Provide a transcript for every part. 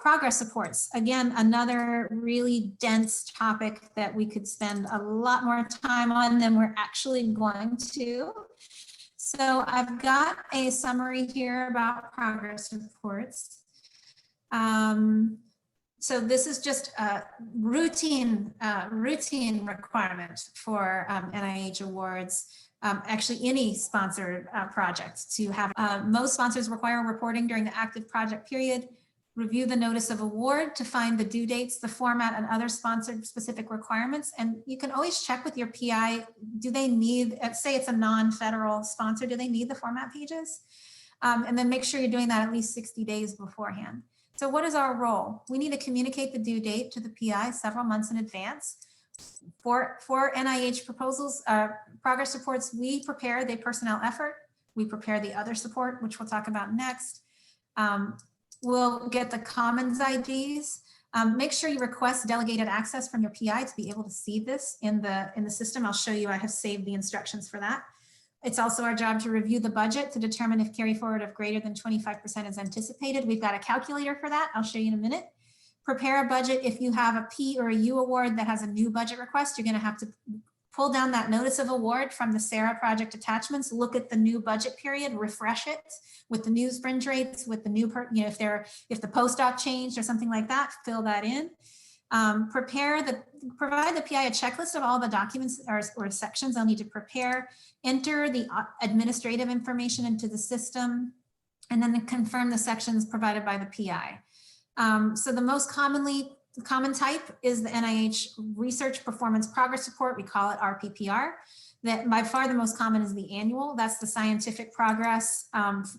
progress reports, again, another really dense topic that we could spend a lot more time on than we're actually going to. So I've got a summary here about progress reports. So this is just a routine requirement for NIH awards. Actually, any sponsored project to have. Most sponsors require reporting during the active project period. Review the notice of award to find the due dates, the format, and other sponsored specific requirements. And you can always check with your PI, do they need, say it's a non-federal sponsor, do they need the format pages? And then make sure you're doing that at least 60 days beforehand. So what is our role? We need to communicate the due date to the PI several months in advance. For NIH proposals, progress reports, we prepare the personnel effort, we prepare the other support, which we'll talk about next. We'll get the commons IDs. Make sure you request delegated access from your PI to be able to see this in the system. I'll show you, I have saved the instructions for that. It's also our job to review the budget to determine if carry forward of greater than 25% is anticipated. We've got a calculator for that. I'll show you in a minute. Prepare a budget. If you have a P or a U award that has a new budget request, you're going to have to pull down that notice of award from the SARA project attachments, look at the new budget period, refresh it with the new fringe rates, with the new, if the postdoc changed or something like that, fill that in. Provide the PI a checklist of all the documents or sections they'll need to prepare, enter the administrative information into the system, and then confirm the sections provided by the PI. So the most common type is the NIH Research Performance Progress Report. We call it RPPR. That by far the most common is the annual. That's the scientific progress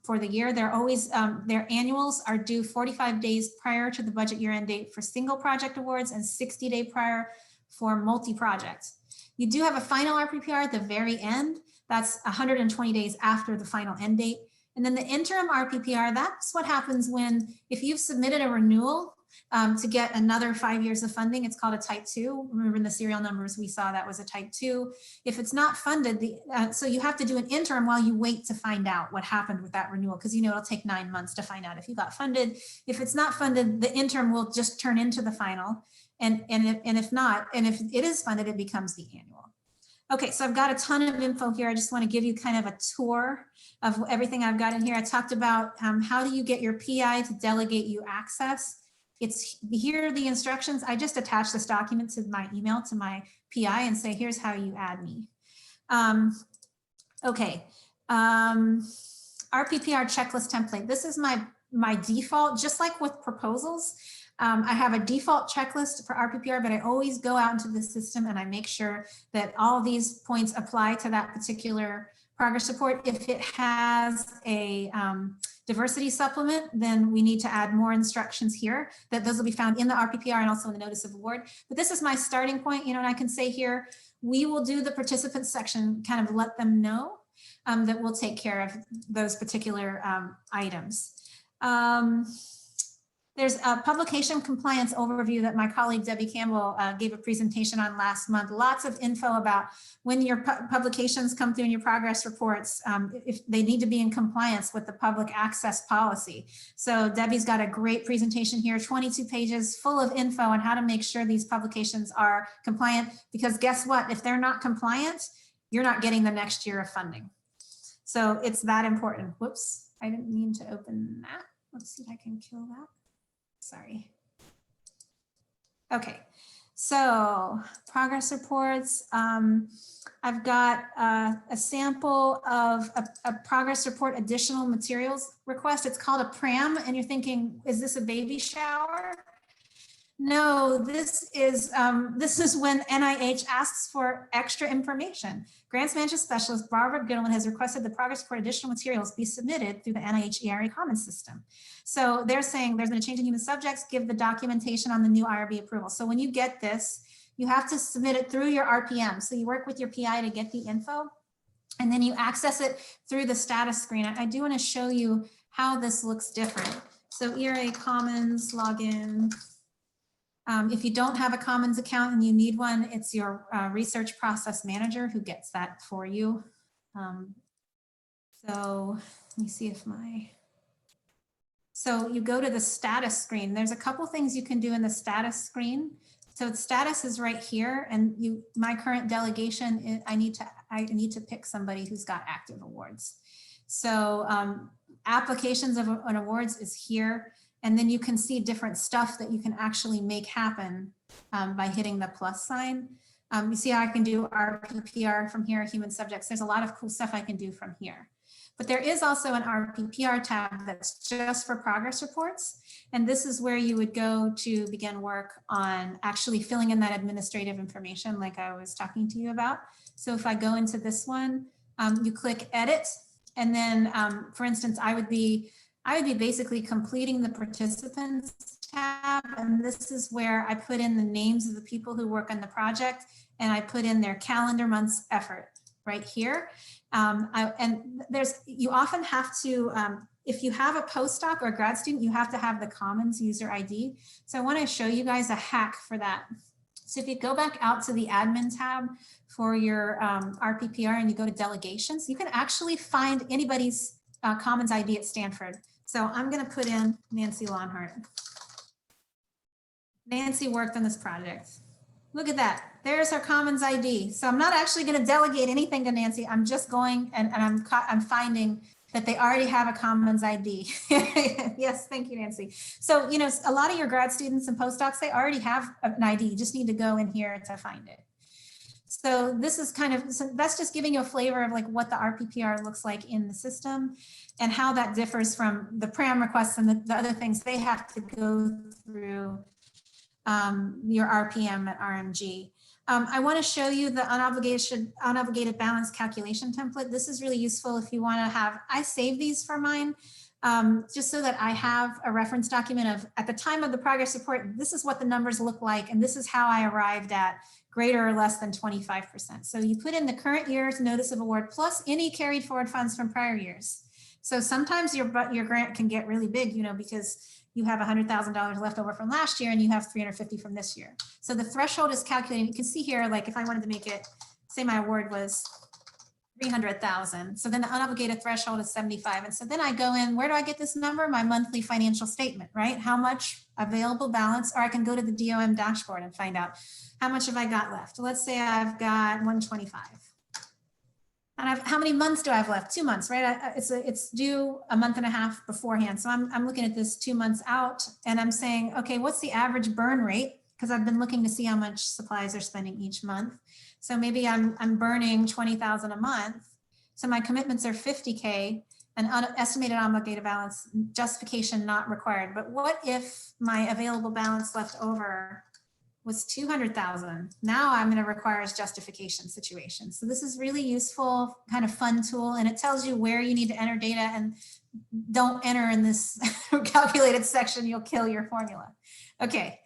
for the year. They're always, their annuals are due 45 days prior to the budget year end date for single project awards and 60 days prior for multi-projects. You do have a final RPPR at the very end. That's 120 days after the final end date. And then the interim RPPR, that's what happens when, if you've submitted a renewal to get another 5 years of funding, it's called a type 2. Remember in the serial numbers we saw that was a type 2. If it's not funded, so you have to do an interim while you wait to find out what happened with that renewal, because it'll take 9 months to find out if you got funded. If it's not funded, the interim will just turn into the final. And if not, and if it is funded, it becomes the annual. Okay, so I've got a ton of info here. I just want to give you kind of a tour of everything I've got in here. I talked about how do you get your PI to delegate you access. It's here are the instructions. I just attach this document to my email to my PI and say, here's how you add me. Okay, RPPR checklist template. This is my default, just like with proposals. I have a default checklist for RPPR, but I always go out into the system and I make sure that all these points apply to that particular progress report. If it has a diversity supplement, then we need to add more instructions here. That those will be found in the RPPR and also in the notice of award. But this is my starting point, and I can say here, we will do the participants section, kind of let them know that we'll take care of those particular items. There's a publication compliance overview that my colleague Debbie Campbell gave a presentation on last month. Lots of info about when your publications come through in your progress reports, if they need to be in compliance with the public access policy. So Debbie's got a great presentation here, 22 pages full of info on how to make sure these publications are compliant, because guess what? If they're not compliant, you're not getting the next year of funding. So it's that important. Whoops, I didn't mean to open that. Let's see if I can kill that. Sorry. Okay, so progress reports. I've got a sample of a progress report additional materials request. It's called a PRAM, and you're thinking, is this a baby shower? No, this is when NIH asks for extra information. Grants Management Specialist Barbara Gittleman has requested the progress report additional materials be submitted through the NIH ERA Commons system. So they're saying there's been a change in human subjects, give the documentation on the new IRB approval. So when you get this, you have to submit it through your RPM. So you work with your PI to get the info, and then you access it through the status screen. I do want to show you how this looks different. So ERA Commons login. If you don't have a Commons account and you need one, it's your research process manager who gets that for you. So let me see if So you go to the status screen. There's a couple things you can do in the status screen. So status is right here, and my current delegation, I need to pick somebody who's got active awards. So applications of an awards is here, and then you can see different stuff that you can actually make happen by hitting the plus sign. You see how I can do RPPR from here, human subjects. There's a lot of cool stuff I can do from here. But there is also an RPPR tab that's just for progress reports. And this is where you would go to begin work on actually filling in that administrative information like I was talking to you about. So if I go into this one, you click edit. And then, for instance, I would be basically completing the participants tab. And this is where I put in the names of the people who work on the project, and I put in their calendar month's effort right here. And you often have to, if you have a postdoc or a grad student, you have to have the Commons user ID. So I want to show you guys a hack for that. So if you go back out to the admin tab for your RPPR and you go to delegations, you can actually find anybody's Commons ID at Stanford. So I'm going to put in Nancy Lonhart. Nancy worked on this project. Look at that. There's her Commons ID. So I'm not actually going to delegate anything to Nancy. I'm just going and I'm finding that they already have a Commons ID. Yes, thank you, Nancy. So, you know, a lot of your grad students and postdocs, they already have an ID. You just need to go in here to find it. So this is that's just giving you a flavor of like what the RPPR looks like in the system and how that differs from the PRAM requests and the other things they have to go through your RPM at RMG. I want to show you the unobligated balance calculation template. This is really useful if you want to have, I save these for mine just so that I have a reference document of at the time of the progress report, this is what the numbers look like, and this is how I arrived at greater or less than 25%. So you put in the current year's notice of award plus any carried forward funds from prior years. So sometimes your grant can get really big, you know, because you have $100,000 left over from last year and you have 350 from this year. So the threshold is calculated. You can see here, like if I wanted to make it, say my award was 300,000. So then the unobligated threshold is 75. And so then I go in, where do I get this number? My monthly financial statement, right? How much available balance, or I can go to the DOM dashboard and find out how much have I got left. Let's say I've got 125. And how many months do I have left? 2 months, right? It's due a month and a half beforehand. So I'm looking at this 2 months out and I'm saying, okay, what's the average burn rate? Because I've been looking to see how much supplies are spending each month. So maybe I'm burning 20,000 a month. So my commitments are 50K and estimated obligated balance justification not required. But what if my available balance left over was 200,000. Now I'm going to require a justification situation. So this is really useful, kind of fun tool, and it tells you where you need to enter data, and don't enter in this calculated section, you'll kill your formula. Okay,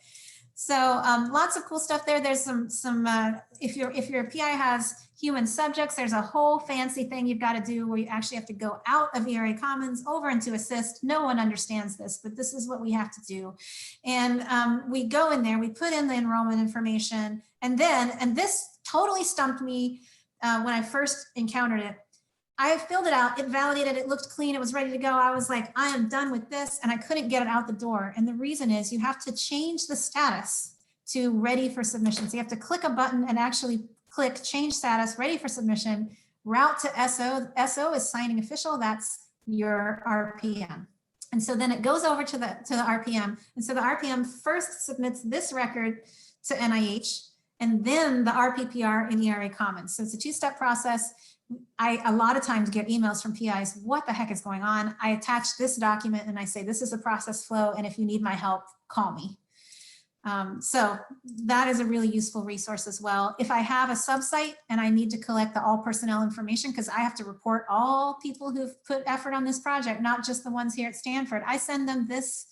so lots of cool stuff there. There's some if your PI has human subjects, there's a whole fancy thing you've got to do where you actually have to go out of ERA Commons over into Assist. No one understands this, but this is what we have to do. And we go in there, we put in the enrollment information, and this totally stumped me when I first encountered it. I filled it out, it validated, it looked clean, it was ready to go. I was like, I am done with this, and I couldn't get it out the door. And the reason is you have to change the status to ready for submission. So you have to click a button and actually click change status, ready for submission, route to SO. SO is signing official, that's your RPM. And so then it goes over to the RPM. And so the RPM first submits this record to NIH, and then the RPPR in ERA Commons. So it's a two-step process. I a lot of times get emails from PIs, what the heck is going on? I attach this document and I say, this is the process flow, and if you need my help, call me. So that is a really useful resource as well. If I have a subsite and I need to collect the all personnel information, because I have to report all people who've put effort on this project, not just the ones here at Stanford, I send them this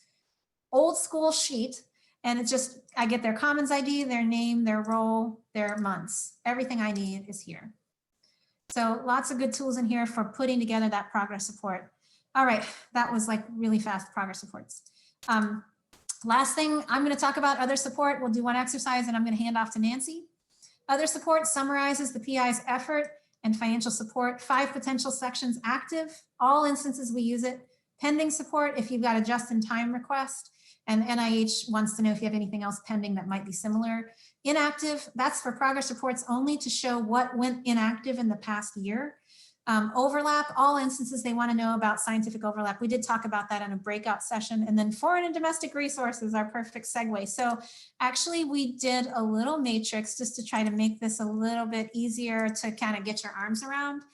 old school sheet, and it's just, I get their Commons ID, their name, their role, their months. Everything I need is here. So lots of good tools in here for putting together that progress report. All right, that was like really fast progress reports. Last thing, I'm going to talk about other support. We'll do one exercise and I'm going to hand off to Nancy. Other support summarizes the PI's effort and financial support, 5 potential sections active, all instances we use it, Pending support, if you've got a just-in-time request, and NIH wants to know if you have anything else pending that might be similar. Inactive, that's for progress reports only to show what went inactive in the past year. Overlap, all instances they want to know about scientific overlap. We did talk about that in a breakout session. And then foreign and domestic resources are perfect segue. So actually we did a little matrix just to try to make this a little bit easier to kind of get your arms around.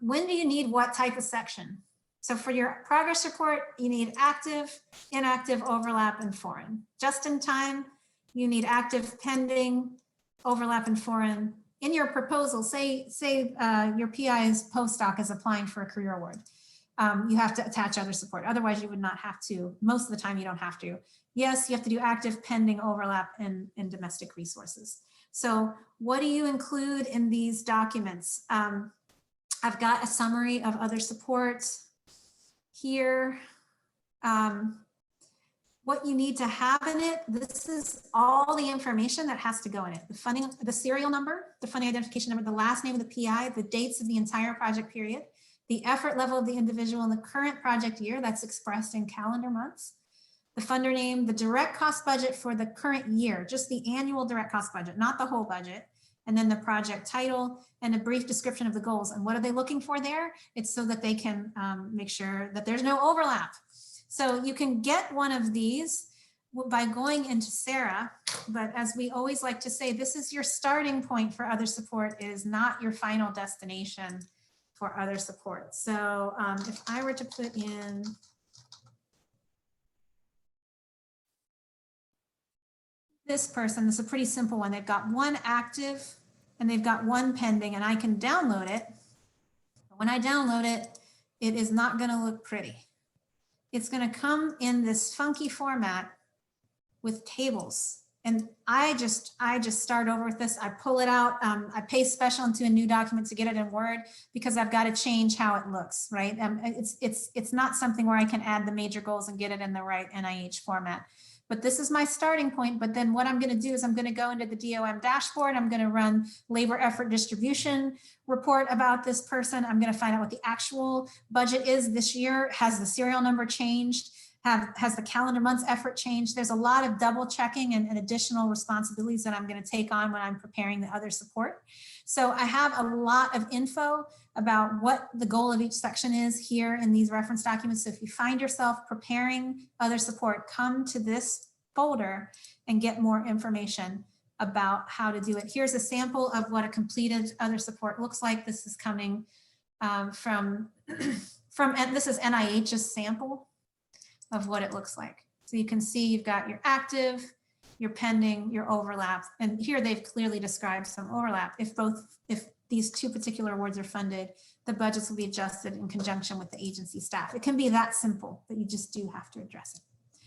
When do you need what type of section? So for your progress report, you need active, inactive, overlap, and foreign. Just in time, you need active, pending, overlap, and foreign. In your proposal, say your PI's postdoc is applying for a career award. You have to attach other support. Otherwise, you would not have to. Most of the time, you don't have to. Yes, you have to do active, pending, overlap, and domestic resources. So what do you include in these documents? I've got a summary of other supports here. What you need to have in it, this is all the information that has to go in it. The funding, the serial number, the funding identification number, the last name of the PI, the dates of the entire project period, the effort level of the individual in the current project year, that's expressed in calendar months, the funder name, the direct cost budget for the current year, just the annual direct cost budget, not the whole budget, and then the project title and a brief description of the goals. And what are they looking for there? It's so that they can make sure that there's no overlap. So you can get one of these by going into SARA, but as we always like to say, this is your starting point for other support. It is not your final destination for other support. So if I were to put in this person, this is a pretty simple one. They've got one active and they've got one pending, and I can download it. But when I download it, it is not going to look pretty. It's going to come in this funky format with tables. And I just start over with this. I pull it out. I paste special into a new document to get it in Word because I've got to change how it looks, right? It's not something where I can add the major goals and get it in the right NIH format. But this is my starting point. But then what I'm going to do is I'm going to go into the DOM dashboard. I'm going to run labor effort distribution report about this person. I'm going to find out what the actual budget is this year. Has the serial number changed? Has the calendar month's effort changed? There's a lot of double checking and additional responsibilities that I'm going to take on when I'm preparing the other support. So I have a lot of info about what the goal of each section is here in these reference documents. So if you find yourself preparing other support, come to this folder and get more information about how to do it. Here's a sample of what a completed other support looks like. This is coming from this is NIH's sample of what it looks like. So you can see you've got your active, your pending, your overlap, and here they've clearly described some overlap. If these two particular awards are funded, the budgets will be adjusted in conjunction with the agency staff. It can be that simple, but you just do have to address it.